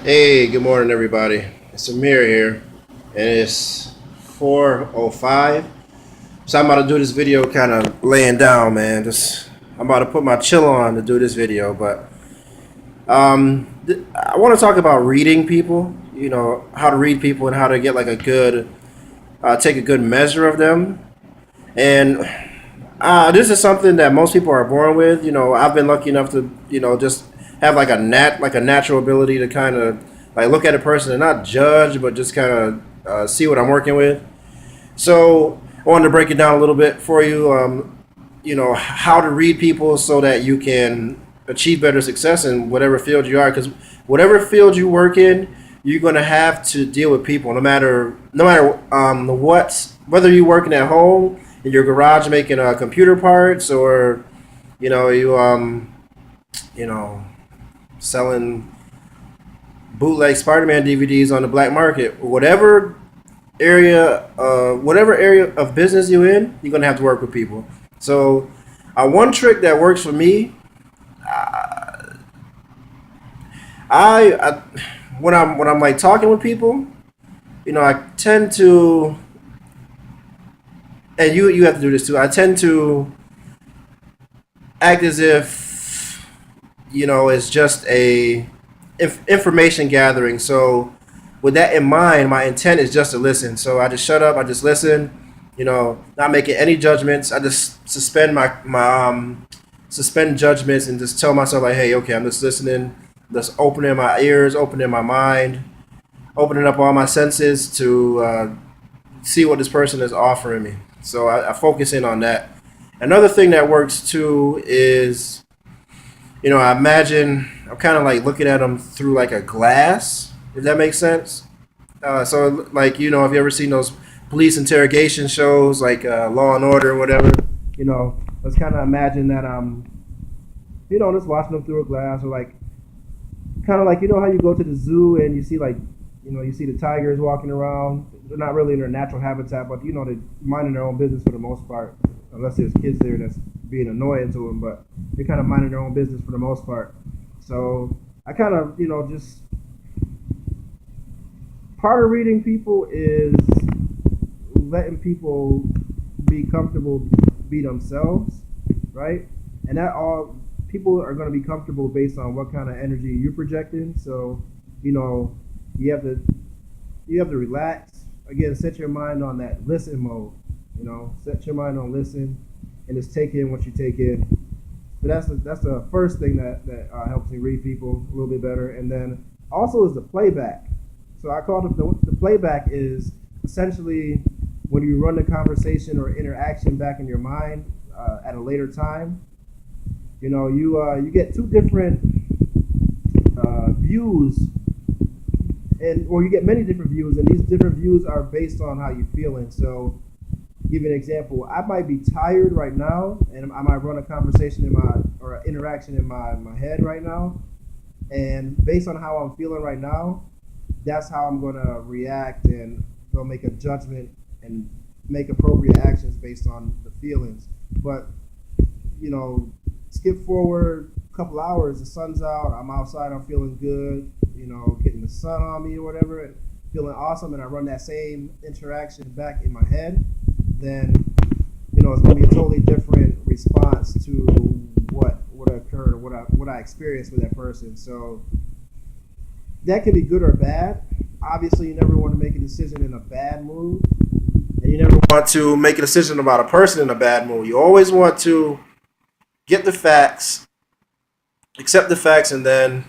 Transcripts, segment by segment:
Hey, good morning, everybody. It's Amir here, and it's 4:05. So I'm about to do this video, kind of laying down, man. Just I'm about to put my chill on to do this video, but I want to talk about reading people. You know how to read people and how to get like a good, take a good measure of them. And this is something that most people are born with. You know, I've been lucky enough to, just have like like a natural ability to kind of like look at a person and not judge, but just kind of see what I'm working with. So I wanted to break it down a little bit for you. How to read people so that you can achieve better success in whatever field you are. Because whatever field you work in, you're gonna have to deal with people, no matter what. Whether you're working at home in your garage making computer parts, or you know selling bootleg Spider-Man DVDs on the black market, whatever area of business you're in, you're gonna have to work with people. So, one trick that works for me, I when I'm like talking with people, I tend to, and you have to do this too. I tend to act as if it's just a information gathering. So, with that in mind, my intent is just to listen. So I just shut up. I just listen. Not making any judgments. I just suspend judgments and just tell myself like, hey, okay, I'm just listening. Just opening my ears, opening my mind, opening up all my senses to see what this person is offering me. So I focus in on that. Another thing that works too is, I imagine I'm kind of like looking at them through like a glass, if that makes sense. So, like, have you ever seen those police interrogation shows, like Law and Order or whatever? Let's kind of imagine that just watching them through a glass, or like, kind of like, how you go to the zoo and you see like, you see the tigers walking around. They're not really in their natural habitat, but they're minding their own business for the most part, unless there's kids there that's being annoying to them. But they're kind of minding their own business for the most part. So I kind of, just part of reading people is letting people be comfortable, be themselves, right? And that all people are going to be comfortable based on what kind of energy you're projecting. So, you have to relax. Again, set your mind on that listen mode. Set your mind on listen and just take in what you take in. So that's the first thing that helps me read people a little bit better. And then also is the playback. So I call it the playback is essentially when you run the conversation or interaction back in your mind at a later time. You get two different views, or you get many different views, and these different views are based on how you're feeling. So, give you an example. I might be tired right now, and I might run a conversation or an interaction in my head right now, and based on how I'm feeling right now, that's how I'm gonna react, and go make a judgment and make appropriate actions based on the feelings. But skip forward a couple hours, the sun's out, I'm outside, I'm feeling good, getting the sun on me or whatever, and feeling awesome, and I run that same interaction back in my head, then it's going to be a totally different response to what occurred, or what I experienced with that person. So that can be good or bad. Obviously, you never want to make a decision in a bad mood, and you never want to make a decision about a person in a bad mood. You always want to get the facts, accept the facts, and then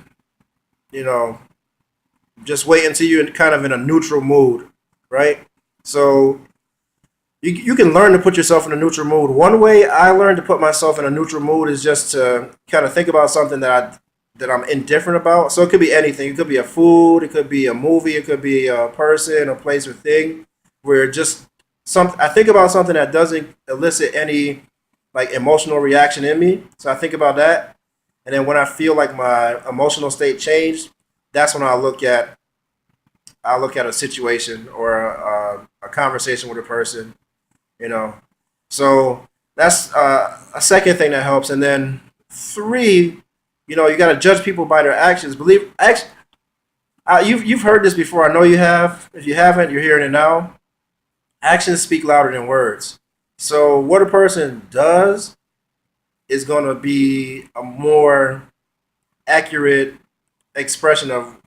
you know just wait until you're kind of in a neutral mood, right? So you can learn to put yourself in a neutral mood. One way I learned to put myself in a neutral mood is just to kind of think about something that I'm indifferent about. So it could be anything. It could be a food, it could be a movie, it could be a person, a place, or thing. Where just I think about something that doesn't elicit any like emotional reaction in me. So I think about that, and then when I feel like my emotional state changed, that's when I look at a situation or a conversation with a person. You know, so that's a second thing that helps. And then three, you got to judge people by their actions. You've heard this before. I know you have. If you haven't, you're hearing it now. Actions speak louder than words. So what a person does is going to be a more accurate expression of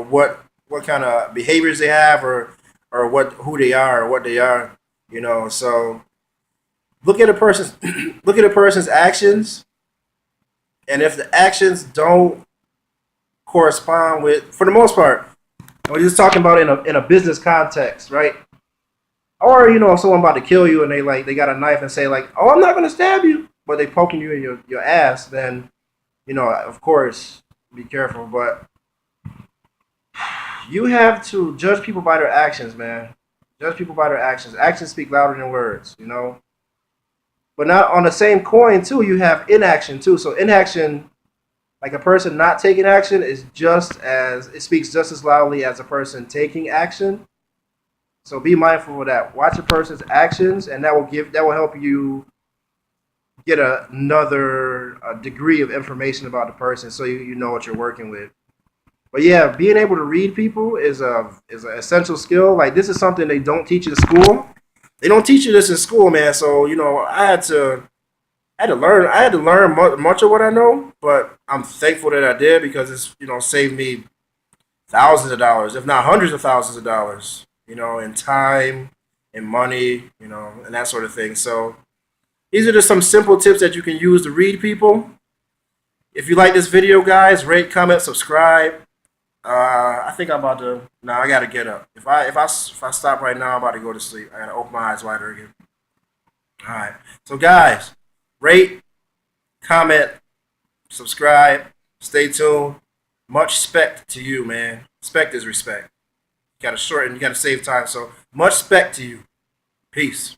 what kind of behaviors they have, or what who they are or what they are. So look at a person's look at a person's actions, and if the actions don't correspond with, for the most part, we're just talking about in a business context, right? Or if someone about to kill you and they got a knife and say like, "Oh, I'm not gonna stab you," but they poking you in your ass, then of course, be careful. But you have to judge people by their actions, man. Judge people by their actions. Actions speak louder than words. But not on the same coin too. You have inaction too. So inaction, like a person not taking action, is it speaks just as loudly as a person taking action. So be mindful of that. Watch a person's actions, and that will help you get another degree of information about the person, so you know what you're working with. But yeah, being able to read people is an essential skill. Like, this is something they don't teach in school. They don't teach you this in school, man. So I had to learn much of what I know, but I'm thankful that I did, because it's saved me thousands of dollars, if not hundreds of thousands of dollars, in time, in money, and that sort of thing. So these are just some simple tips that you can use to read people. If you like this video, guys, rate, comment, subscribe. I think I'm about to. No, I gotta get up. If I stop right now, I'm about to go to sleep. I gotta open my eyes wider again. All right. So, guys, rate, comment, subscribe. Stay tuned. Much respect to you, man. Respect is respect. You gotta shorten. You gotta save time. So much respect to you. Peace.